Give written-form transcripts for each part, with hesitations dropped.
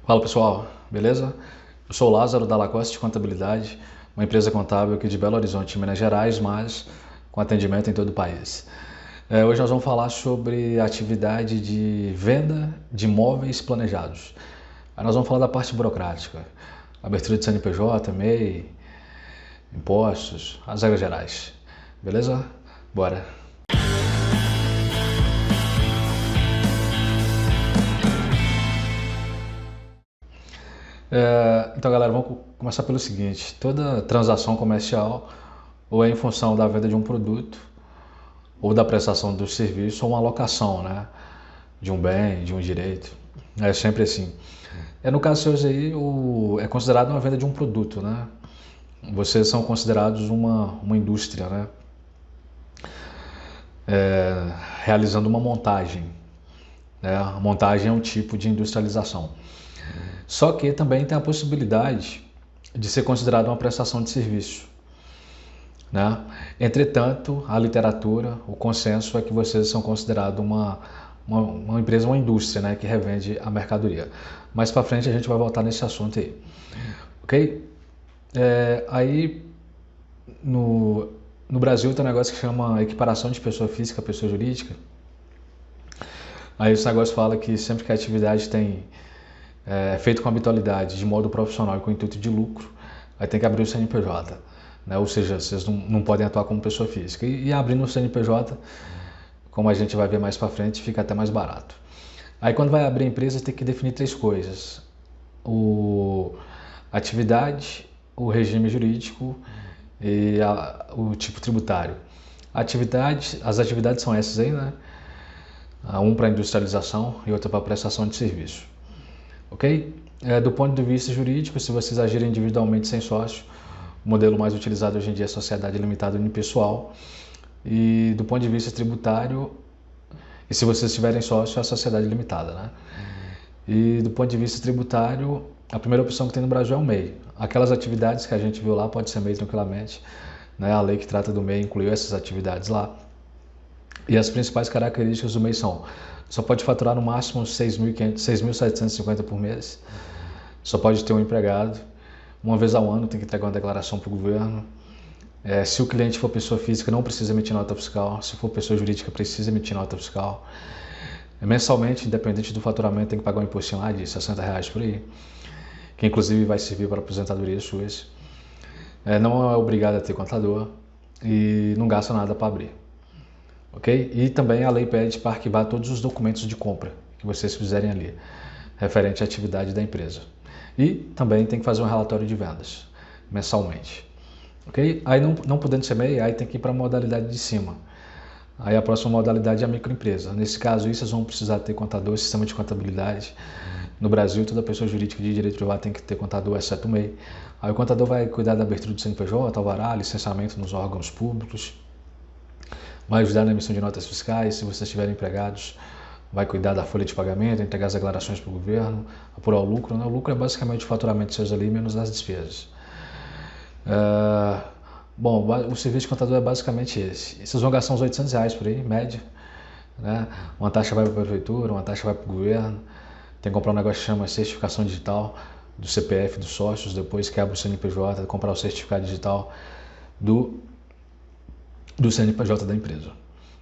Fala pessoal, beleza? Eu sou o Lázaro da Lacoste Contabilidade, uma empresa contábil aqui de Belo Horizonte, Minas Gerais, mas com atendimento em todo o país. Hoje nós vamos falar sobre a atividade de venda de imóveis planejados. Aí nós vamos falar da parte burocrática, abertura de CNPJ, MEI, impostos, as regras gerais. Beleza? Bora! Então galera, vamos começar pelo seguinte: toda transação comercial ou é em função da venda de um produto ou da prestação do serviço ou uma alocação, né, de um bem, de um direito. É sempre assim. No caso seu aí, é considerado uma venda de um produto, né? Vocês são considerados uma indústria, né? Realizando uma montagem. Né? A montagem é um tipo de industrialização. Só que também tem a possibilidade de ser considerado uma prestação de serviço. Né? Entretanto, a literatura, o consenso é que vocês são considerados uma empresa, uma indústria, né, que revende a mercadoria. Mais para frente a gente vai voltar nesse assunto aí. Ok? Aí no Brasil tem um negócio que chama equiparação de pessoa física a pessoa jurídica. Aí esse negócio fala que sempre que a atividade é feita com habitualidade, de modo profissional e com intuito de lucro, aí tem que abrir o CNPJ. Né? Ou seja, vocês não podem atuar como pessoa física. E abrindo o CNPJ, como a gente vai ver mais para frente, fica até mais barato. Aí quando vai abrir a empresa tem que definir três coisas: a atividade, o regime jurídico e o tipo tributário. As atividades são essas aí, né? Um para industrialização e outra para prestação de serviço. Ok? Do ponto de vista jurídico, se vocês agirem individualmente sem sócio, o modelo mais utilizado hoje em dia é a sociedade limitada unipessoal. E do ponto de vista tributário, e se vocês tiverem sócio, é a sociedade limitada, né? E do ponto de vista tributário, a primeira opção que tem no Brasil é o MEI. Aquelas atividades que a gente viu lá pode ser MEI tranquilamente, né? A lei que trata do MEI incluiu essas atividades lá. E as principais características do MEI são: só pode faturar no máximo 6.750 por mês, só pode ter um empregado, uma vez ao ano tem que entregar uma declaração para o governo. Se o cliente for pessoa física, não precisa emitir nota fiscal. Se for pessoa jurídica, precisa emitir nota fiscal. Mensalmente, independente do faturamento, tem que pagar um impostinho lá de R$60 por aí, que inclusive vai servir para aposentadoria suas. Não é obrigado a ter contador e não gasta nada para abrir. Ok? E também a lei pede para arquivar todos os documentos de compra que vocês fizerem ali, referente à atividade da empresa. E também tem que fazer um relatório de vendas, mensalmente. Ok? Aí não podendo ser MEI, aí tem que ir para a modalidade de cima. Aí a próxima modalidade é a microempresa. Nesse caso, vocês vão precisar ter contador, sistema de contabilidade. No Brasil, toda pessoa jurídica de direito privado tem que ter contador, exceto o MEI. Aí o contador vai cuidar da abertura do CNPJ, alvará, licenciamento nos órgãos públicos, vai ajudar na emissão de notas fiscais, se vocês estiverem empregados, vai cuidar da folha de pagamento, entregar as declarações para o governo, apurar o lucro. Né? O lucro é basicamente o faturamento seus ali, menos as despesas. Bom, o serviço de contador é basicamente esse. Vocês vão gastar uns R$800 por aí, média. Né? Uma taxa vai para a prefeitura, uma taxa vai para o governo. Tem que comprar um negócio que chama certificação digital do CPF dos sócios, depois que abre o CNPJ, comprar o certificado digital do CNPJ da empresa.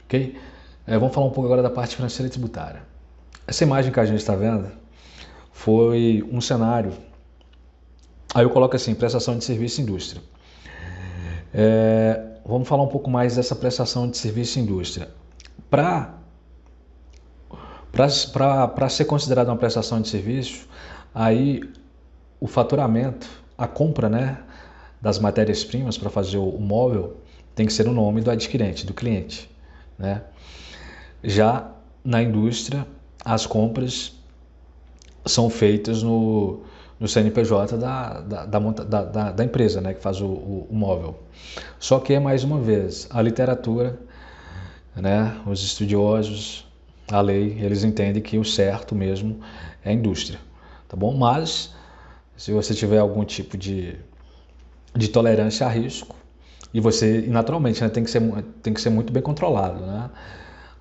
Ok? Vamos falar um pouco agora da parte financeira e tributária. Essa imagem que a gente está vendo foi um cenário. Aí eu coloco assim: prestação de serviço e indústria. Vamos falar um pouco mais dessa prestação de serviço e indústria. Para ser considerada uma prestação de serviço, aí o faturamento, a compra, né, das matérias-primas para fazer o móvel tem que ser o nome do adquirente, do cliente. Né? Já na indústria, as compras são feitas no CNPJ da empresa, né, que faz o móvel. Só que, mais uma vez, a literatura, né, os estudiosos, a lei, eles entendem que o certo mesmo é a indústria. Tá bom? Mas, se você tiver algum tipo de tolerância a risco, e naturalmente, né, tem que ser muito bem controlado, né?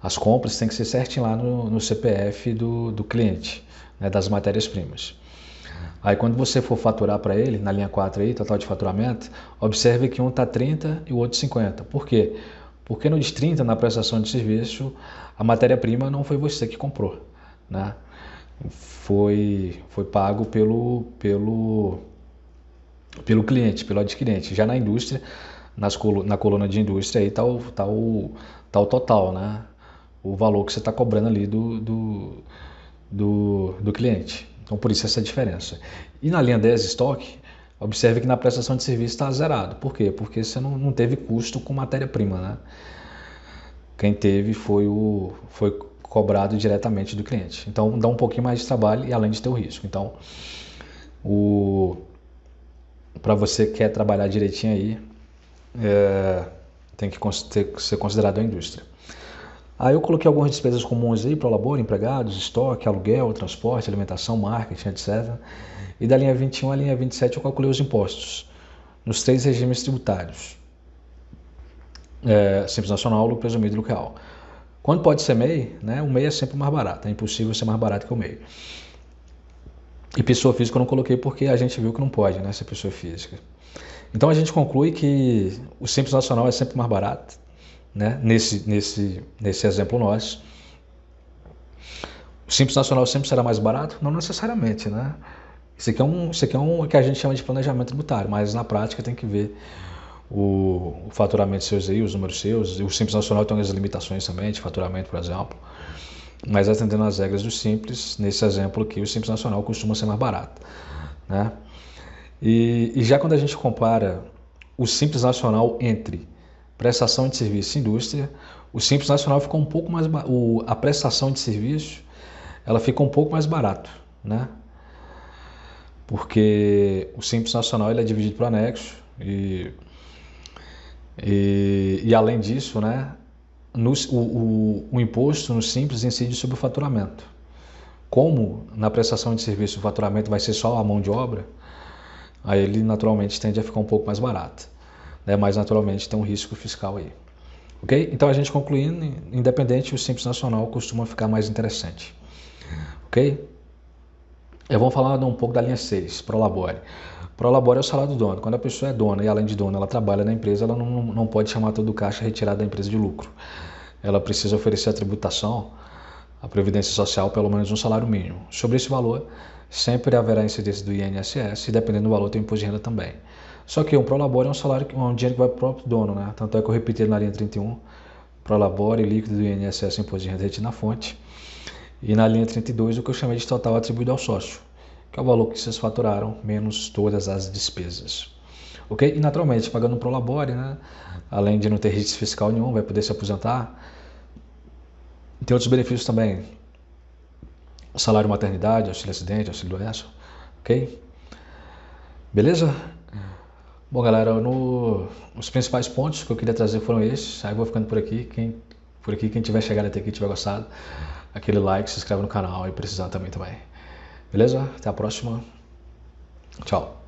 As compras têm que ser certinho lá no CPF do cliente, né, das matérias-primas. Aí quando você for faturar para ele, na linha 4 aí, total de faturamento, observe que um está 30 e o outro 50. Por quê? Porque no de 30, na prestação de serviço, a matéria-prima não foi você que comprou, né? Foi pago pelo cliente, pelo adquirente. Já na indústria, na coluna de indústria, aí tá o total, né? O valor que você está cobrando ali do cliente. Então, por isso essa diferença. E na linha 10, estoque, observe que na prestação de serviço está zerado. Por quê? Porque você não teve custo com matéria-prima, né? Quem teve foi cobrado diretamente do cliente. Então, dá um pouquinho mais de trabalho e além de ter o risco. Então, para você que quer trabalhar direitinho aí, tem que ser considerado a indústria. Aí eu coloquei algumas despesas comuns aí, Prolabore, empregados, estoque, aluguel, transporte, alimentação, marketing, etc. E da linha 21 à linha 27 eu calculei os impostos nos 3 regimes tributários. Simples Nacional, lucro presumido e lucro real. Quando pode ser MEI, né, o MEI é sempre mais barato, é impossível ser mais barato que o MEI. E pessoa física eu não coloquei porque a gente viu que não pode, né, ser pessoa física. Então a gente conclui que o Simples Nacional é sempre mais barato, né, nesse exemplo nosso. O Simples Nacional sempre será mais barato? Não necessariamente, né? Isso aqui é um que a gente chama de planejamento tributário, mas na prática tem que ver o faturamento seus aí, os números seus. O Simples Nacional tem as limitações também de faturamento, por exemplo. Mas atendendo às regras do Simples, nesse exemplo aqui, o Simples Nacional costuma ser mais barato, né? E já quando a gente compara o Simples Nacional entre prestação de serviço e indústria, o Simples Nacional ficou um pouco mais a prestação de serviço, ela fica um pouco mais barato, né? Porque o Simples Nacional ele é dividido por anexo e além disso, né, o imposto no Simples incide sobre o faturamento. Como na prestação de serviço o faturamento vai ser só a mão de obra, aí ele naturalmente tende a ficar um pouco mais barato, né? Mas naturalmente tem um risco fiscal aí. Ok? Então a gente concluindo, independente, o Simples Nacional costuma ficar mais interessante. Ok? Vamos falar um pouco da linha 6, Prolabore. Prolabore é o salário do dono. Quando a pessoa é dona e além de dona ela trabalha na empresa, ela não pode chamar todo o caixa retirado da empresa de lucro. Ela precisa oferecer a tributação, a previdência social, pelo menos um salário mínimo. Sobre esse valor, sempre haverá incidência do INSS e dependendo do valor tem imposto de renda também. Só que um Prolabore é um salário, um dinheiro que vai para o próprio dono, né? Tanto é que eu repeti na linha 31, Prolabore, líquido do INSS, imposto de renda retido na fonte. E na linha 32, o que eu chamei de total atribuído ao sócio, que é o valor que vocês faturaram, menos todas as despesas. Ok? E naturalmente, pagando um Prolabore, né? Além de não ter risco fiscal nenhum, vai poder se aposentar. Tem outros benefícios também. Salário maternidade, auxílio acidente, auxílio doença. Ok? Beleza? Bom, galera, os principais pontos que eu queria trazer foram esses. Aí eu vou ficando por aqui. Quem tiver chegado até aqui, tiver gostado, aquele like, se inscreve no canal e precisar também. Beleza? Até a próxima. Tchau.